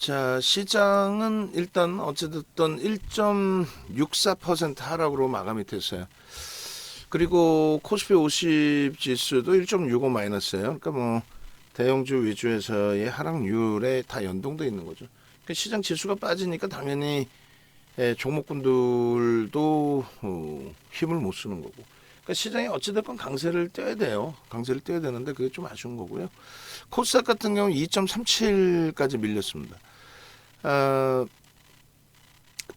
자, 시장은 일단 어찌됐든 1.64% 하락으로 마감이 됐어요. 그리고 코스피 50 지수도 1.65 마이너스예요. 그러니까 뭐 대형주 위주에서의 하락률에 다 연동돼 있는 거죠. 그러니까 시장 지수가 빠지니까 당연히 종목군들도 힘을 못 쓰는 거고. 그러니까 시장이 어찌됐건 강세를 떼야 돼요. 강세를 떼야 되는데 그게 좀 아쉬운 거고요. 코스닥 같은 경우 2.37까지 밀렸습니다. 어,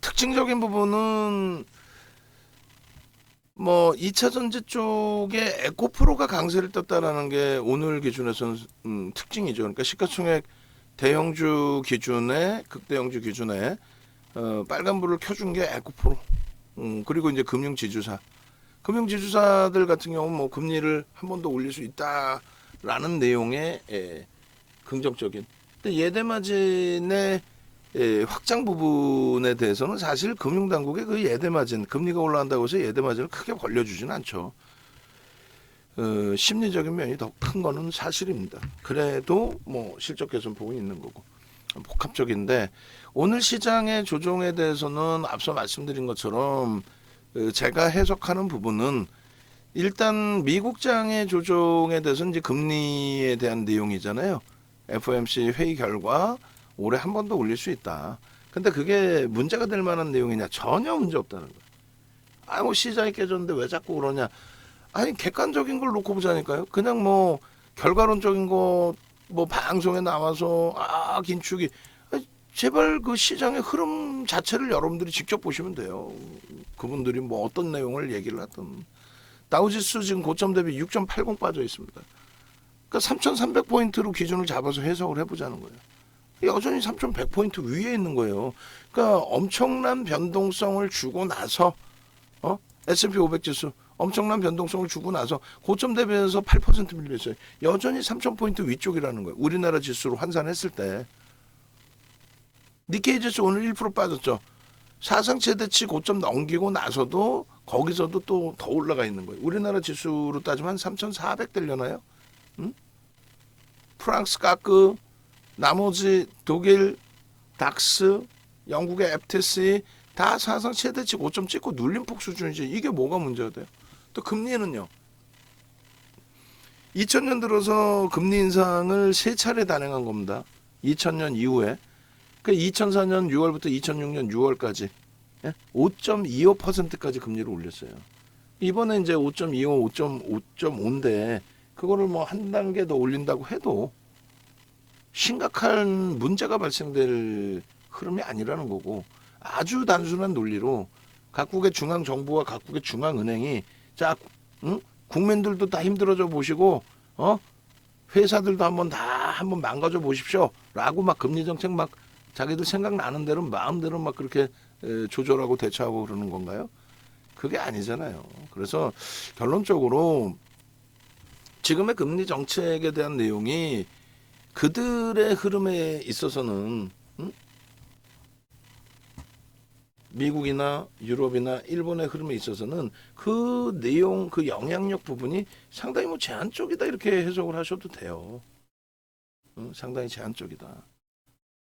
특징적인 부분은 뭐 2차 전지 쪽에 에코프로가 강세를 떴다라는 게 오늘 기준에서는 특징이죠. 그러니까 시가총액 대형주 기준에 극대형주 기준에 빨간불을 켜준 게 에코프로. 그리고 이제 금융지주사들 같은 경우는 뭐 금리를 한 번 더 올릴 수 있다라는 내용의 긍정적인. 근데 예대마진의 확장 부분에 대해서는 사실 금융당국의 그 예대마진, 금리가 올라간다고 해서 예대마진을 크게 벌려주진 않죠. 심리적인 면이 더 큰 거는 사실입니다. 그래도 뭐 실적 개선 부분이 있는 거고 복합적인데, 오늘 시장의 조정에 대해서는 앞서 말씀드린 것처럼 제가 해석하는 부분은 일단 미국장의 조정에 대해서는 이제 금리에 대한 내용이잖아요. FOMC 회의 결과 올해 한 번 더 올릴 수 있다. 근데 그게 문제가 될 만한 내용이냐? 전혀 문제 없다는 거예요. 뭐 시장이 깨졌는데 왜 자꾸 그러냐? 아니, 객관적인 걸 놓고 보자니까요. 그냥 뭐 결과론적인 거 뭐 방송에 나와서 긴축이, 제발 그 시장의 흐름 자체를 여러분들이 직접 보시면 돼요. 그분들이 뭐 어떤 내용을 얘기를 하든. 다우지수 지금 고점 대비 6.80 빠져 있습니다. 그러니까 3,300포인트로 기준을 잡아서 해석을 해보자는 거예요. 여전히 3,100포인트 위에 있는 거예요. 그러니까 엄청난 변동성을 주고 나서 S&P 500 지수 엄청난 변동성을 주고 나서 고점 대비해서 8% 밀려 있어요. 여전히 3,000포인트 위쪽이라는 거예요. 우리나라 지수로 환산했을 때. 니케이 지수 오늘 1% 빠졌죠. 사상 최대치 고점 넘기고 나서도 거기서도 또 더 올라가 있는 거예요. 우리나라 지수로 따지면 한 3,400 되려나요? 프랑스 까크, 나머지 독일 닥스, 영국의 FTSE 다 사상 최대치 고점 찍고 눌림폭 수준이지. 이게 뭐가 문제가 돼요? 또 금리는요. 2000년 들어서 금리 인상을 3차례 단행한 겁니다. 2000년 이후에. 그 2004년 6월부터 2006년 6월까지 5.25%까지 금리를 올렸어요. 이번에 이제 5.25, 5.5인데 그거를 뭐 한 단계 더 올린다고 해도 심각한 문제가 발생될 흐름이 아니라는 거고, 아주 단순한 논리로 각국의 중앙정부와 각국의 중앙은행이 자, 국민들도 다 힘들어져 보시고 회사들도 한번 망가져 보십시오 라고 막 금리 정책 막 자기들 생각나는 대로 마음대로 막 그렇게 조절하고 대처하고 그러는 건가요? 그게 아니잖아요. 그래서 결론적으로 지금의 금리 정책에 대한 내용이 그들의 흐름에 있어서는 미국이나 유럽이나 일본의 흐름에 있어서는 그 내용, 그 영향력 부분이 상당히 뭐 제한적이다 이렇게 해석을 하셔도 돼요. 상당히 제한적이다.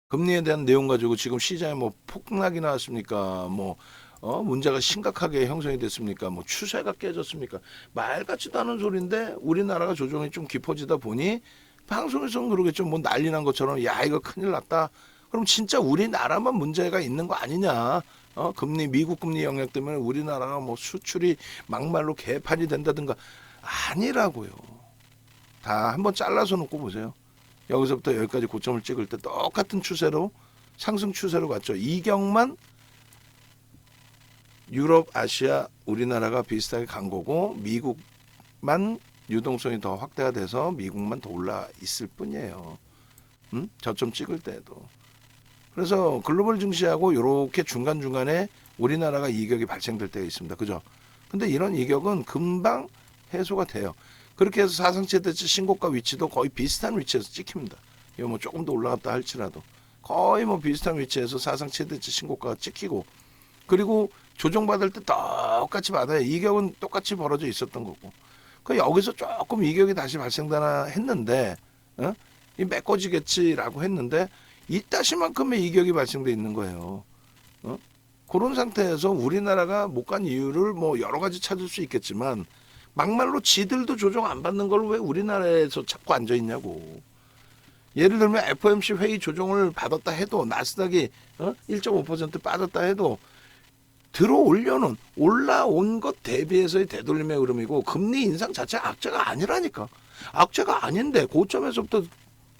금리에 대한 내용 가지고 지금 시장에 뭐 폭락이 나왔습니까? 뭐 문제가 심각하게 형성이 됐습니까? 뭐 추세가 깨졌습니까? 말 같지도 않은 소리인데 우리나라가 조정이 좀 깊어지다 보니 방송에서는 그러겠죠. 뭐 난리 난 것처럼 야 이거 큰일 났다. 그럼 진짜 우리나라만 문제가 있는 거 아니냐? 금리, 미국 금리 영향 때문에 우리나라가 뭐 수출이 막말로 개판이 된다든가 아니라고요. 다 한번 잘라서 놓고 보세요. 여기서부터 여기까지 고점을 찍을 때 똑같은 추세로 상승 추세로 갔죠. 이경만 유럽, 아시아, 우리나라가 비슷하게 간 거고 미국만 유동성이 더 확대가 돼서 미국만 더 올라 있을 뿐이에요. 저점 찍을 때도. 그래서 글로벌 증시하고 이렇게 중간중간에 우리나라가 이격이 발생될 때가 있습니다. 그죠? 근데 이런 이격은 금방 해소가 돼요. 그렇게 해서 사상 최대치 신고가 위치도 거의 비슷한 위치에서 찍힙니다. 이거 뭐 조금 더 올라갔다 할지라도 거의 뭐 비슷한 위치에서 사상 최대치 신고가가 찍히고, 그리고 조정받을 때 똑같이 받아요. 이격은 똑같이 벌어져 있었던 거고. 그 여기서 조금 이격이 다시 발생되나 했는데 이 메꿔지겠지라고 했는데 이따시만큼의 이격이 발생돼 있는 거예요. 어? 그런 상태에서 우리나라가 못 간 이유를 뭐 여러 가지 찾을 수 있겠지만 막말로 지들도 조정 안 받는 걸 왜 우리나라에서 자꾸 앉아 있냐고. 예를 들면 FOMC 회의 조정을 받았다 해도 나스닥이 1.5% 빠졌다 해도 들어올려는 올라온 것 대비해서의 되돌림의 흐름이고 금리 인상 자체가 악재가 아니라니까. 악재가 아닌데 고점에서부터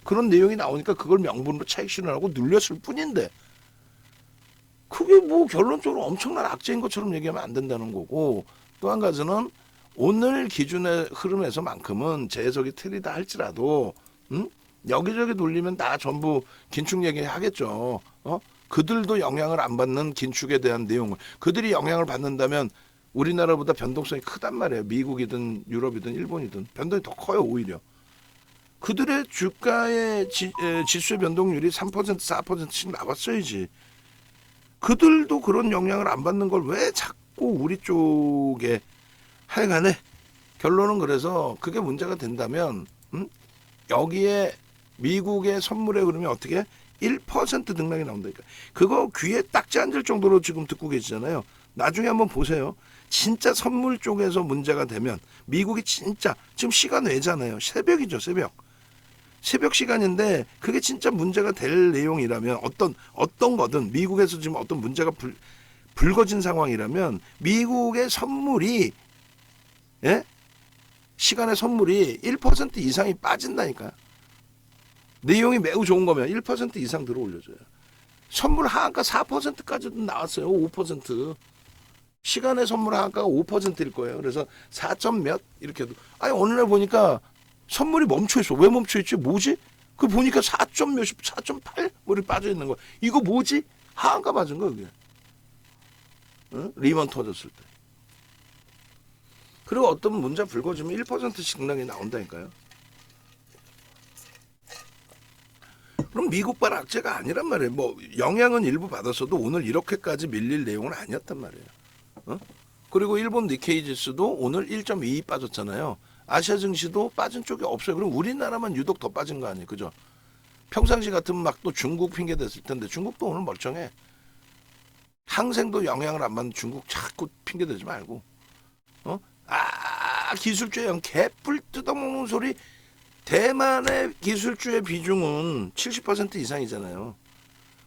그런 내용이 나오니까 그걸 명분으로 차익 실현하고 늘렸을 뿐인데 그게 뭐 결론적으로 엄청난 악재인 것처럼 얘기하면 안 된다는 거고, 또 한 가지는 오늘 기준의 흐름에서만큼은 제 해석이 틀리다 할지라도 여기저기 돌리면 다 전부 긴축 얘기 하겠죠. 그들도 영향을 안 받는 긴축에 대한 내용을, 그들이 영향을 받는다면 우리나라보다 변동성이 크단 말이에요. 미국이든 유럽이든 일본이든 변동이 더 커요. 오히려 그들의 주가의 지수의 변동률이 3% 4%씩 나왔어야지. 그들도 그런 영향을 안 받는 걸 왜 자꾸 우리 쪽에. 하여간에 결론은 그래서 그게 문제가 된다면 여기에 미국의 선물의 흐름이 어떻게 1% 등락이 나온다니까. 그거 귀에 딱지 앉을 정도로 지금 듣고 계시잖아요. 나중에 한번 보세요. 진짜 선물 쪽에서 문제가 되면 미국이 진짜 지금 시간 외잖아요. 새벽이죠. 새벽 시간인데 그게 진짜 문제가 될 내용이라면 어떤 거든 미국에서 지금 어떤 문제가 불거진 상황이라면 미국의 선물이 시간의 선물이 1% 이상이 빠진다니까요. 내용이 매우 좋은 거면 1% 이상 들어 올려줘요. 선물 하한가 4%까지도 나왔어요. 5%. 시간의 선물 하한가가 5%일 거예요. 그래서 4점 몇 이렇게. 아니 어느 날 보니까 선물이 멈춰 있어. 왜 멈춰 있지? 뭐지? 그 보니까 4점 몇십, 4.8 뭐 이렇게 빠져 있는 거야. 이거 뭐지? 하한가 맞은 거야 그게. 리먼 터졌을 때. 그리고 어떤 문제 불거지면 1%씩 등락이 나온다니까요. 그럼 미국발 악재가 아니란 말이에요. 뭐 영향은 일부 받았어도 오늘 이렇게까지 밀릴 내용은 아니었단 말이에요. 그리고 일본 니케이 지수도 오늘 1.22 빠졌잖아요. 아시아 증시도 빠진 쪽이 없어요. 그럼 우리나라만 유독 더 빠진 거 아니에요. 그죠? 평상시 같으면 막 또 중국 핑계 댔을 텐데 중국도 오늘 멀쩡해. 항생도 영향을 안 받는 중국 자꾸 핑계 대지 말고. 기술주의 개뿔 뜯어먹는 소리. 대만의 기술주의 비중은 70% 이상이잖아요.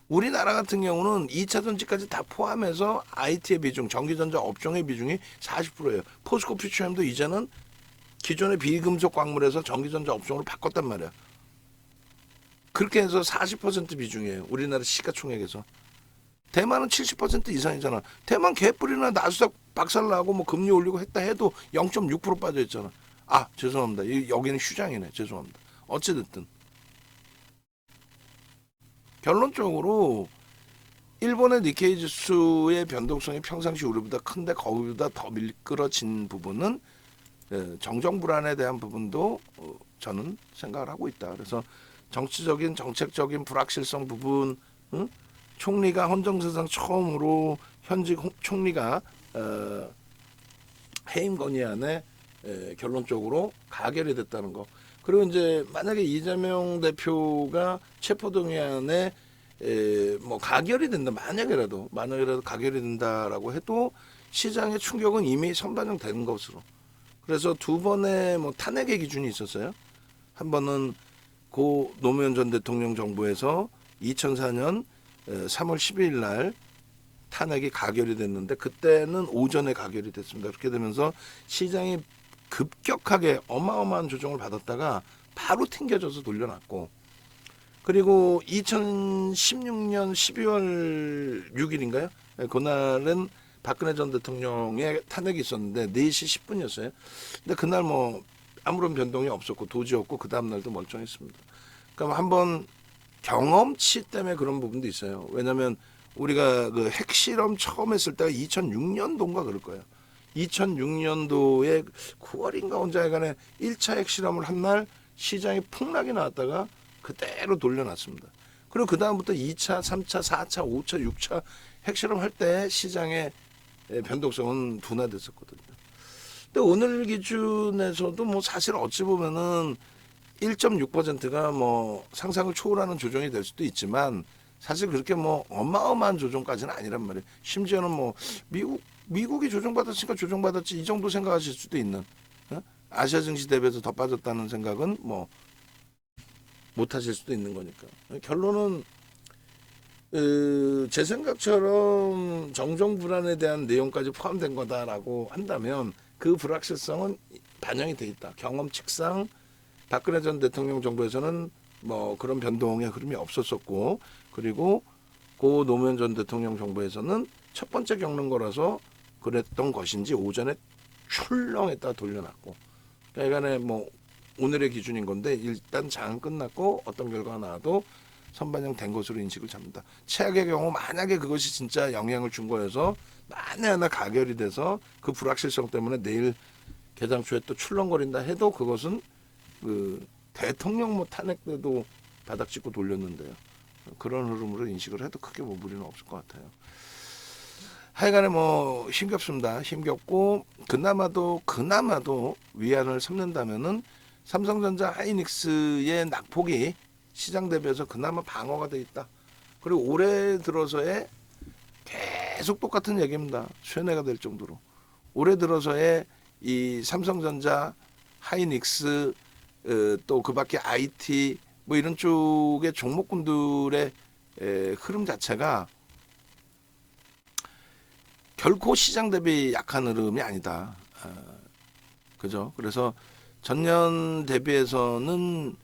우리나라 같은 경우는 2차 전지까지 다 포함해서 IT의 비중, 전기전자 업종의 비중이 40%예요. 포스코 퓨처엠도 이제는 기존의 비금속 광물에서 전기전자 업종으로 바꿨단 말이야. 그렇게 해서 40% 비중이에요. 우리나라 시가총액에서. 대만은 70% 이상이잖아. 대만 개뿔이나 나스닥 박살나고 뭐 금리 올리고 했다 해도 0.6% 빠져있잖아. 죄송합니다. 여기는 휴장이네. 죄송합니다. 어찌됐든 결론적으로 일본의 니케이 지수의 변동성이 평상시 우리보다 큰데 거기보다 더 밀끌어진 부분은 정정 불안에 대한 부분도 저는 생각을 하고 있다. 그래서 정치적인 정책적인 불확실성 부분, 총리가 헌정사상 처음으로 현직 총리가 해임 건의안에 결론적으로 가결이 됐다는 거. 그리고 이제 만약에 이재명 대표가 체포동의안에 뭐 가결이 된다, 만약에라도 가결이 된다라고 해도 시장의 충격은 이미 선반영된 것으로. 그래서 두 번의 뭐 탄핵의 기준이 있었어요. 한 번은 고 노무현 전 대통령 정부에서 2004년 3월 12일 날 탄핵이 가결이 됐는데 그때는 오전에 가결이 됐습니다. 그렇게 되면서 시장이 급격하게 어마어마한 조정을 받았다가 바로 튕겨져서 돌려놨고, 그리고 2016년 12월 6일인가요? 그날은 박근혜 전 대통령의 탄핵이 있었는데 4시 10분이었어요. 근데 그날 뭐 아무런 변동이 없었고 도지 없고 그 다음날도 멀쩡했습니다. 그러니까 한번 경험치 때문에 그런 부분도 있어요. 왜냐하면 우리가 그 핵실험 처음 했을 때가 2006년도인가 그럴 거예요. 2006년도에 9월인가 언제간에 1차 핵실험을 한 날 시장이 폭락이 나왔다가 그대로 돌려놨습니다. 그리고 그 다음부터 2차, 3차, 4차, 5차, 6차 핵실험 할 때 시장의 변동성은 둔화됐었거든요. 근데 오늘 기준에서도 뭐 사실 어찌 보면은 1.6%가 뭐 상상을 초월하는 조정이 될 수도 있지만 사실 그렇게 뭐 어마어마한 조정까지는 아니란 말이에요. 심지어는 뭐 미국이 조정받았으니까 조정받았지 이 정도 생각하실 수도 있는, 아시아 증시 대비해서 더 빠졌다는 생각은 뭐 못하실 수도 있는 거니까. 결론은 제 생각처럼 정정 불안에 대한 내용까지 포함된 거다라고 한다면 그 불확실성은 반영이 돼 있다. 경험칙상 박근혜 전 대통령 정부에서는 뭐 그런 변동의 흐름이 없었었고, 그리고 고 노무현 전 대통령 정부에서는 첫 번째 겪는 거라서 그랬던 것인지 오전에 출렁했다 돌려놨고, 그러니까 뭐 오늘의 기준인 건데 일단 장은 끝났고 어떤 결과가 나와도 선반영 된 것으로 인식을 잡니다. 최악의 경우 만약에 그것이 진짜 영향을 준 거여서 만에 하나 가결이 돼서 그 불확실성 때문에 내일 개장 초에 또 출렁거린다 해도 그것은 그 대통령 뭐 탄핵 때도 바닥 짚고 돌렸는데요. 그런 흐름으로 인식을 해도 크게 뭐 무리는 없을 것 같아요. 하여간에 뭐 힘겹습니다. 힘겹고 그나마도 위안을 삼는다면은 삼성전자 하이닉스의 낙폭이 시장 대비해서 그나마 방어가 돼 있다. 그리고 올해 들어서의 계속 똑같은 얘기입니다. 쇠뇌가 될 정도로 올해 들어서의 이 삼성전자 하이닉스 또 그밖에 IT 뭐 이런 쪽의 종목군들의 흐름 자체가 결코 시장 대비 약한 흐름이 아니다. 그죠? 그래서 전년 대비해서는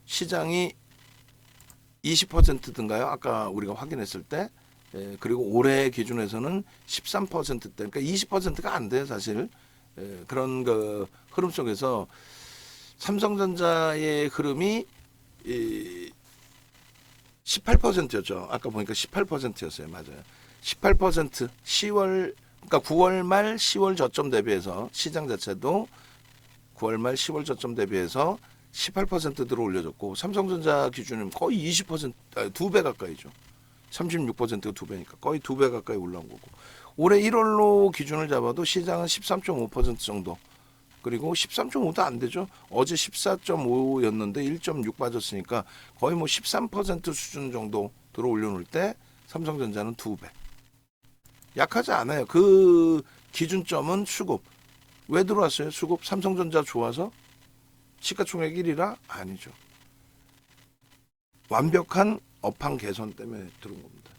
시장이 20%든가요? 아까 우리가 확인했을 때. 그리고 올해 기준에서는 13%대. 그러니까 20%가 안 돼요, 사실. 그런 그 흐름 속에서 삼성전자의 흐름이 18%였죠. 아까 보니까 18%였어요. 맞아요. 18% 10월 그러니까 9월 말 10월 저점 대비해서 시장 자체도 9월 말 10월 저점 대비해서 18% 들어 올려졌고 삼성전자 기준은 거의 20% 2배 가까이죠. 36%가 2배니까 거의 2배 가까이 올라온 거고 올해 1월로 기준을 잡아도 시장은 13.5% 정도 그리고 13.5도 안 되죠. 어제 14.5였는데 1.6 빠졌으니까 거의 뭐 13% 수준 정도 들어 올려놓을 때 삼성전자는 2배. 약하지 않아요. 그 기준점은 수급. 왜 들어왔어요? 수급 삼성전자 좋아서? 시가총액 1위라? 아니죠. 완벽한 업황 개선 때문에 들어온 겁니다.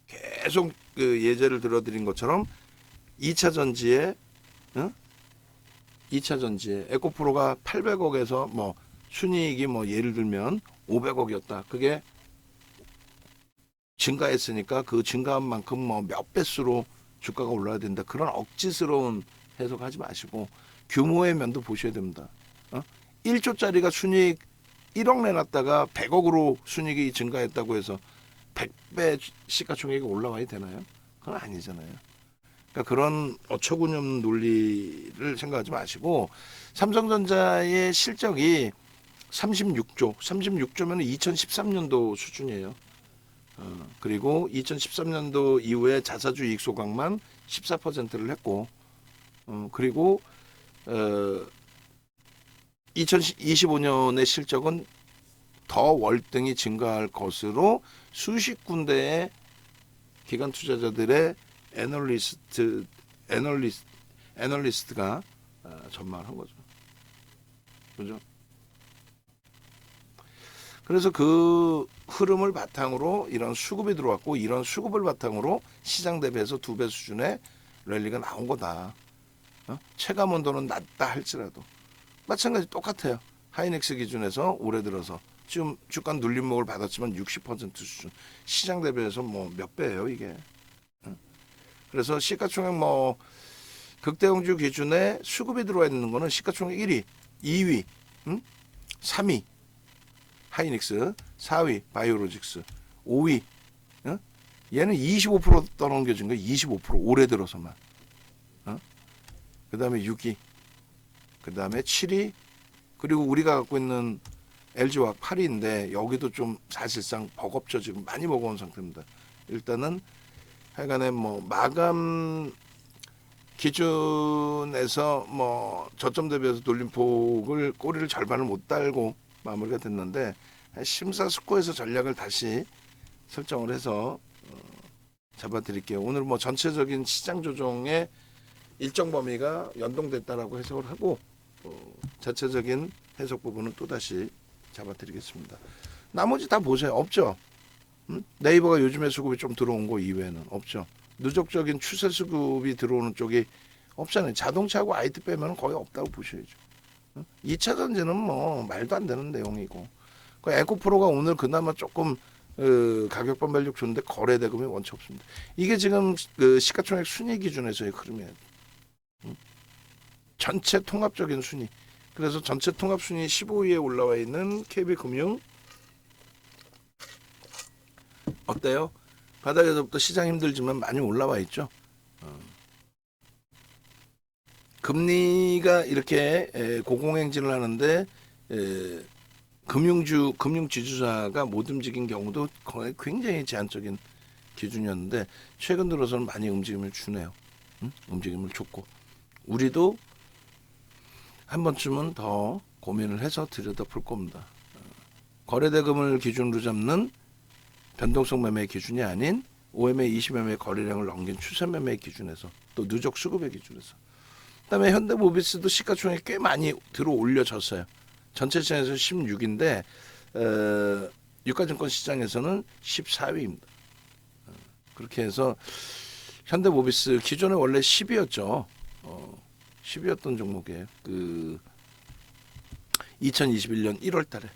계속 그 예제를 들어드린 것처럼 2차 전지에 2차 전지에 에코프로가 800억에서 뭐 순이익이 뭐 예를 들면 500억이었다. 그게 증가했으니까 그 증가한 만큼 뭐 몇 배수로 주가가 올라야 된다. 그런 억지스러운 해석하지 마시고 규모의 면도 보셔야 됩니다. 1조짜리가 순이익 1억 내놨다가 100억으로 순이익이 증가했다고 해서 100배 시가총액이 올라와야 되나요? 그건 아니잖아요. 그러니까 그런 어처구니없는 논리를 생각하지 마시고 삼성전자의 실적이 36조면 2013년도 수준이에요. 그리고 2013년도 이후에 자사주 이익 소각만 14%를 했고 그리고 2025년의 실적은 더 월등히 증가할 것으로 수십 군데의 기관 투자자들의 애널리스트가 전망을 한 거죠. 그죠? 그래서 그 흐름을 바탕으로 이런 수급이 들어왔고 이런 수급을 바탕으로 시장 대비해서 2배 수준의 랠리가 나온 거다. 체감 온도는 낮다 할지라도 마찬가지 똑같아요. 하이닉스 기준에서 올해 들어서 지금 주가 눌림목을 받았지만 60% 수준. 시장 대비해서 뭐 몇 배예요 이게. 그래서 시가총액 뭐 극대형주 기준에 수급이 들어와 있는 거는 시가총액 1위, 2위, 3위 하이닉스, 4위 바이오로직스, 5위 얘는 25% 떠넘겨진 거예요. 25% 올해 들어서만. 그 다음에 6위, 그 다음에 7위, 그리고 우리가 갖고 있는 LG화학 8위인데 여기도 좀 사실상 버겁죠. 지금 많이 먹어온 상태입니다. 일단은 하여간에 뭐 마감 기준에서 뭐 저점 대비해서 돌린 폭을 꼬리를 절반을 못 달고 마무리가 됐는데 심사숙고해서 전략을 다시 설정을 해서 잡아드릴게요. 오늘 뭐 전체적인 시장 조정의 일정 범위가 연동됐다라고 해석을 하고 자체적인 해석 부분은 또 다시 잡아드리겠습니다. 나머지 다 보세요. 없죠. 네이버가 요즘에 수급이 좀 들어온 거 이외에는 없죠. 누적적인 추세 수급이 들어오는 쪽이 없잖아요. 자동차하고 IT 빼면 거의 없다고 보셔야죠. 2차 전지는 뭐 말도 안 되는 내용이고, 그 에코프로가 오늘 그나마 조금 가격 반발력 좋은데 거래 대금이 원체 없습니다. 이게 지금 그 시가총액 순위 기준에서의 흐름이에요. 전체 통합적인 순위. 그래서 전체 통합 순위 15위에 올라와 있는 KB금융 어때요? 바닥에서부터 시장 힘들지만 많이 올라와 있죠. 금리가 이렇게 고공행진을 하는데 금융 지주사가 못 움직인 경우도 거의 굉장히 제한적인 기준이었는데 최근 들어서는 많이 움직임을 주네요. 움직임을 줬고 우리도 한 번쯤은 더 고민을 해서 들여다볼 겁니다. 거래대금을 기준으로 잡는 변동성 매매 기준이 아닌 OMA 20매매 거래량을 넘긴 추세 매매 기준에서 또 누적 수급의 기준에서 그다음에 현대모비스도 시가총액 꽤 많이 들어 올려졌어요. 전체 시장에서 16인데 유가증권 시장에서는 14위입니다. 그렇게 해서 현대모비스 기존에 원래 10위였죠. 10위였던 종목이에요. 그 2021년 1월 달에.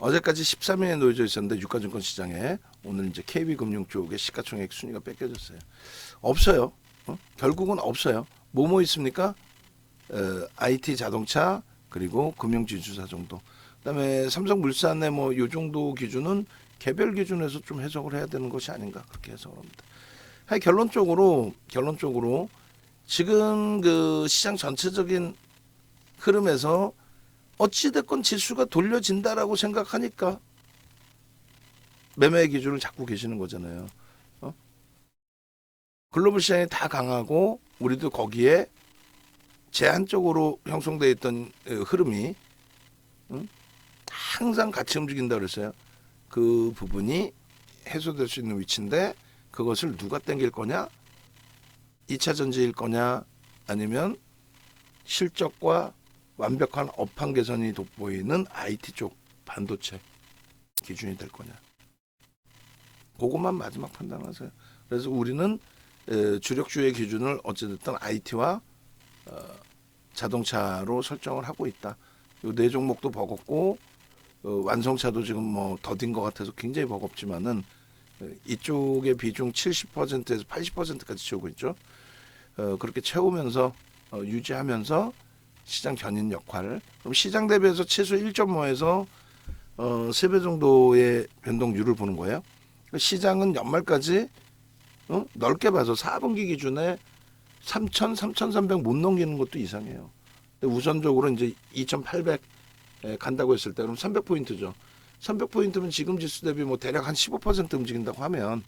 어제까지 13위에 놓여져 있었는데 유가증권 시장에 오늘 이제 KB금융 쪽에 시가총액 순위가 뺏겨졌어요. 없어요. 결국은 없어요. 뭐뭐 있습니까? IT 자동차 그리고 금융지주사 정도. 그다음에 삼성물산의 뭐 요 정도 기준은 개별 기준에서 좀 해석을 해야 되는 것이 아닌가 그렇게 해석을 합니다. 결론적으로 지금 그 시장 전체적인 흐름에서 어찌됐건 지수가 돌려진다라고 생각하니까 매매 기준을 잡고 계시는 거잖아요. 글로벌 시장이 다 강하고 우리도 거기에 제한적으로 형성되어 있던 흐름이 항상 같이 움직인다 그랬어요. 그 부분이 해소될 수 있는 위치인데 그것을 누가 땡길 거냐? 2차 전지일 거냐? 아니면 실적과 완벽한 업황 개선이 돋보이는 IT 쪽 반도체 기준이 될 거냐? 그것만 마지막 판단하세요. 그래서 우리는 주력주의 기준을 어찌됐든 IT와 자동차로 설정을 하고 있다. 요 네 종목도 버겁고 완성차도 지금 뭐 더딘 것 같아서 굉장히 버겁지만은 이쪽의 비중 70%에서 80%까지 채우고 있죠. 그렇게 채우면서 유지하면서 시장 견인 역할. 그럼 시장 대비해서 최소 1.5에서 3배 정도의 변동률을 보는 거예요. 시장은 연말까지 넓게 봐서 4분기 기준에 3,000, 3,300 못 넘기는 것도 이상해요. 근데 우선적으로 이제 2,800 간다고 했을 때 그럼 300포인트죠. 300포인트면 지금 지수 대비 뭐 대략 한 15% 움직인다고 하면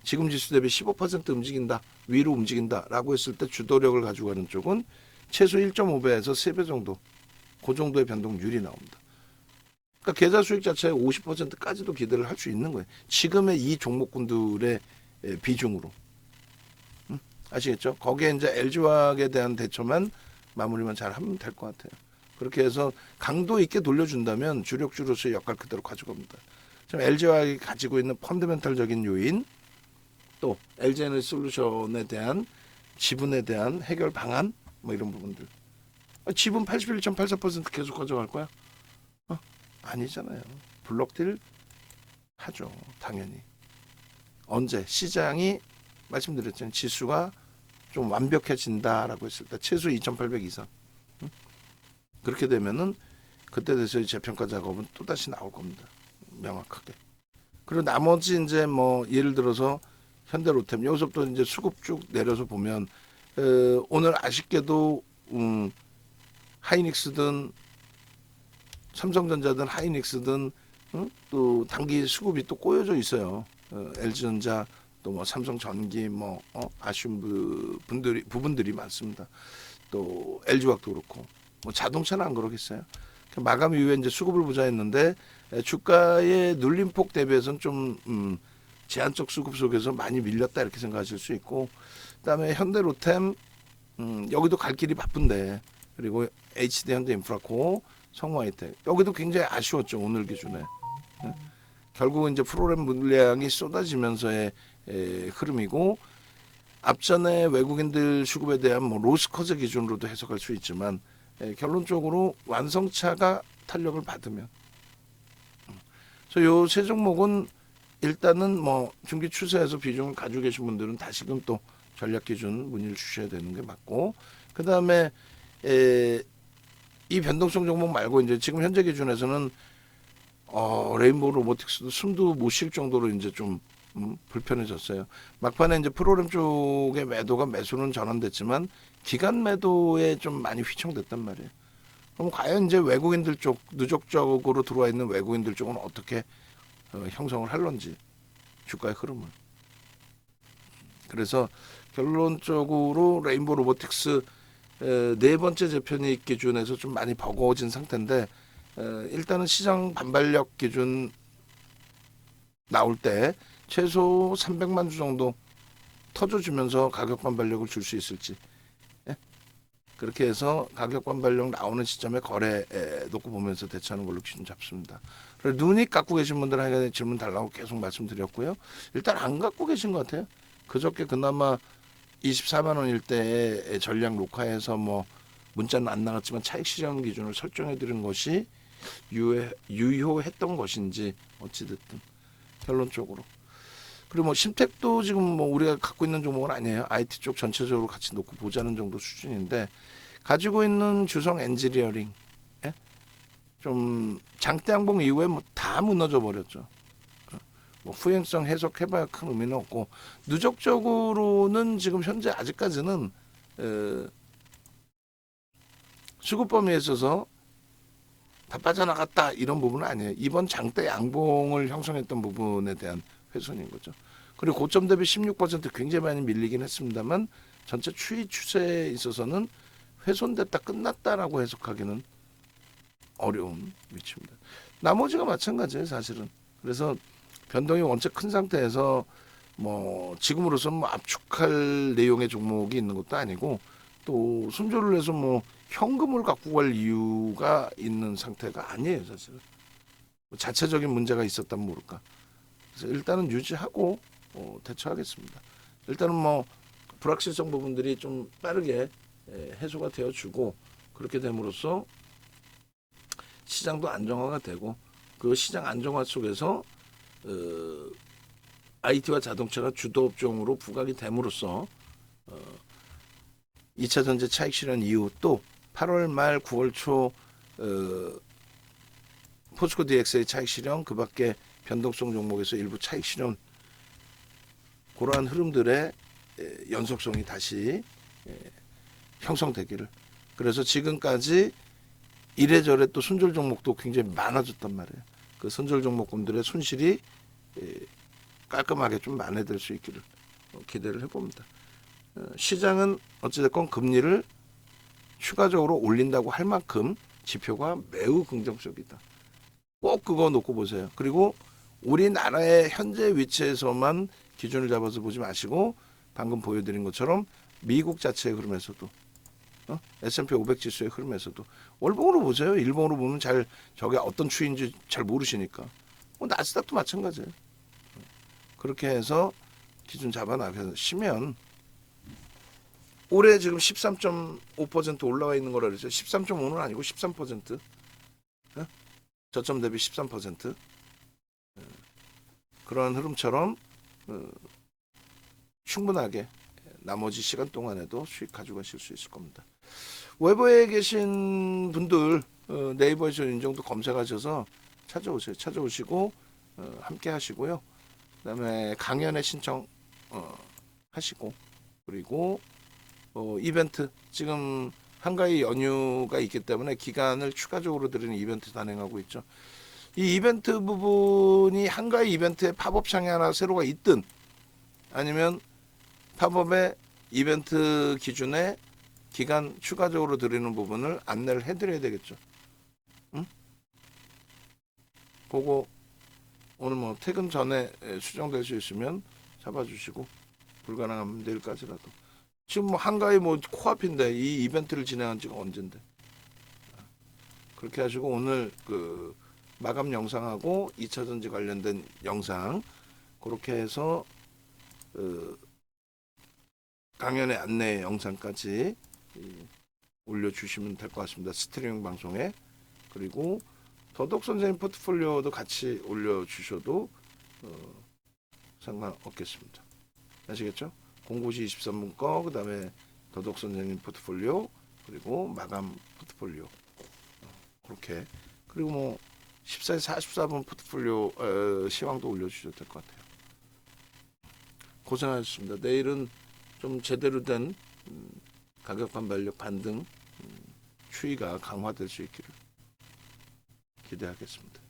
지금 지수 대비 15% 움직인다. 위로 움직인다라고 했을 때 주도력을 가지고 가는 쪽은 최소 1.5배에서 3배 정도 그 정도의 변동률이 나옵니다. 그러니까 계좌 수익 자체의 50%까지도 기대를 할 수 있는 거예요. 지금의 이 종목군들의 비중으로. 아시겠죠? 거기에 이제 LG화학에 대한 대처만 마무리만 잘 하면 될 것 같아요. 그렇게 해서 강도 있게 돌려준다면 주력주로서의 역할 그대로 가져갑니다. 지금 LG화학이 가지고 있는 펀더멘탈적인 요인 또 LG에너지솔루션에 대한 지분에 대한 해결 방안 뭐 이런 부분들. 지분 81.84% 계속 가져갈 거야? 아니잖아요. 블록딜 하죠. 당연히. 언제 시장이 말씀드렸잖아요. 지수가 좀 완벽해진다라고 했을 때 최소 2,800 이상. 그렇게 되면은 그때 돼서 재평가 작업은 또 다시 나올 겁니다. 명확하게. 그리고 나머지 이제 뭐 예를 들어서 현대로템 여기서부터 이제 수급 쭉 내려서 보면 오늘 아쉽게도 하이닉스든 삼성전자든 하이닉스든 또 단기 수급이 또 꼬여져 있어요. LG전자 또 뭐 삼성전기 뭐 아쉬운 부분들이 많습니다. 또 LG화학도 그렇고 뭐 자동차는 안 그러겠어요. 마감 이후에 이제 수급을 보자 했는데 주가의 눌림폭 대비해서는 좀 제한적 수급 속에서 많이 밀렸다 이렇게 생각하실 수 있고, 그다음에 현대로템 여기도 갈 길이 바쁜데, 그리고 HD 현대인프라코, 성화이텍 여기도 굉장히 아쉬웠죠 오늘 기준에. 결국은 이제 프로그램 물량이 쏟아지면서의 흐름이고, 앞전에 외국인들 수급에 대한 뭐 로스커즈 기준으로도 해석할 수 있지만 결론적으로 완성차가 탄력을 받으면, 그래서 요 세 종목은 일단은 뭐 중기 추세에서 비중을 가지고 계신 분들은 다시금 또 전략 기준 문의를 주셔야 되는 게 맞고, 그 다음에 이 변동성 종목 말고 이제 지금 현재 기준에서는 레인보우 로보틱스도 숨도 못 쉴 정도로 이제 좀 불편해졌어요. 막판에 이제 프로그램 쪽의 매수는 전환됐지만 기간 매도에 좀 많이 휘청됐단 말이에요. 그럼 과연 이제 외국인들 쪽, 누적적으로 들어와 있는 외국인들 쪽은 어떻게 형성을 할런지, 주가의 흐름을. 그래서 결론적으로 레인보우 로보틱스 네 번째 재편입 기준에서 좀 많이 버거워진 상태인데, 일단은 시장 반발력 기준 나올 때 최소 300만 주 정도 터져주면서 가격 반발력을 줄 수 있을지, 그렇게 해서 가격 반발력 나오는 시점에 거래 놓고 보면서 대처하는 걸로 기준 잡습니다. 눈이 갖고 계신 분들에게 질문 달라고 계속 말씀드렸고요. 일단 안 갖고 계신 것 같아요. 그저께 그나마 24만 원일 때에 전략 녹화해서 뭐 문자는 안 나갔지만 차익 실현 기준을 설정해 드린 것이 유효했던 것인지 어찌됐든 결론적으로. 그리고 뭐 심택도 지금 뭐 우리가 갖고 있는 종목은 아니에요. IT 쪽 전체적으로 같이 놓고 보자는 정도 수준인데, 가지고 있는 주성 엔지니어링 좀 장대 항봉 이후에 뭐 다 무너져 버렸죠. 뭐 후행성 해석해봐야 큰 의미는 없고, 누적적으로는 지금 현재 아직까지는 수급 범위에 있어서 다 빠져나갔다 이런 부분은 아니에요. 이번 장대 양봉을 형성했던 부분에 대한 훼손인 거죠. 그리고 고점 대비 16% 굉장히 많이 밀리긴 했습니다만 전체 추세에 있어서는 훼손됐다 끝났다라고 해석하기는 어려운 위치입니다. 나머지가 마찬가지예요 사실은. 그래서 변동이 원체 큰 상태에서 뭐 지금으로서는 뭐 압축할 내용의 종목이 있는 것도 아니고, 또 손절을 해서 뭐 현금을 갖고 갈 이유가 있는 상태가 아니에요 사실은. 뭐 자체적인 문제가 있었다면 모를까. 그래서 일단은 유지하고 대처하겠습니다. 일단은 뭐 불확실성 부분들이 좀 빠르게 해소가 되어주고, 그렇게 됨으로써 시장도 안정화가 되고, 그 시장 안정화 속에서 IT와 자동차가 주도 업종으로 부각이 됨으로써 2차 전지 차익 실현 이후 또 8월 말 9월 초 포스코 DX의 차익 실현, 그 밖에 변동성 종목에서 일부 차익 실현, 그러한 흐름들의 연속성이 다시 형성되기를. 그래서 지금까지 이래저래 또 손절 종목도 굉장히 많아졌단 말이에요. 그 손절 종목군들의 손실이 깔끔하게 좀 만회될 수 있기를 기대를 해봅니다. 시장은 어찌됐건 금리를 추가적으로 올린다고 할 만큼 지표가 매우 긍정적이다. 꼭 그거 놓고 보세요. 그리고 우리나라의 현재 위치에서만 기준을 잡아서 보지 마시고, 방금 보여드린 것처럼 미국 자체의 흐름에서도 S&P 500 지수의 흐름에서도 월봉으로 보세요. 일봉으로 보면 잘 저게 어떤 추인지 잘 모르시니까. 뭐 나스닥도 마찬가지예요. 그렇게 해서 기준 잡아나가시면 올해 지금 13.5% 올라와 있는 거라 그랬죠. 13.5는 아니고 13%. 저점 대비 13%. 그런 흐름처럼 충분하게 나머지 시간 동안에도 수익 가져가실 수 있을 겁니다. 외부에 계신 분들 네이버에서 인정도 검색하셔서 찾아오세요. 찾아오시고 함께 하시고요. 그다음에 강연에 신청 하시고, 그리고 이벤트 지금 한가위 연휴가 있기 때문에 기간을 추가적으로 드리는 이벤트 단행하고 있죠. 이 이벤트 부분이 한가위 이벤트에 팝업창이 하나 새로가 있든 아니면 팝업의 이벤트 기준에 기간 추가적으로 드리는 부분을 안내를 해드려야 되겠죠. 응? 그거 오늘 뭐 퇴근 전에 수정될 수 있으면 잡아주시고, 불가능하면 내일까지라도. 지금 뭐 한가위 뭐 코앞인데 이 이벤트를 진행한 지가 언젠데. 그렇게 하시고 오늘 그 마감 영상하고 2차 전지 관련된 영상 그렇게 해서 강연의 안내 영상까지 올려주시면 될 것 같습니다. 스트리밍 방송에. 그리고 더덕 선생님 포트폴리오도 같이 올려주셔도 상관없겠습니다. 아시겠죠? 공고시 23분 거, 그 다음에 더덕 선생님 포트폴리오, 그리고 마감 포트폴리오. 그렇게. 그리고 뭐 14시 44분 포트폴리오 시황도 올려주셔도 될 것 같아요. 고생하셨습니다. 내일은 좀 제대로 된 가격 반발력 반등 추이가 강화될 수 있기를 기대하겠습니다.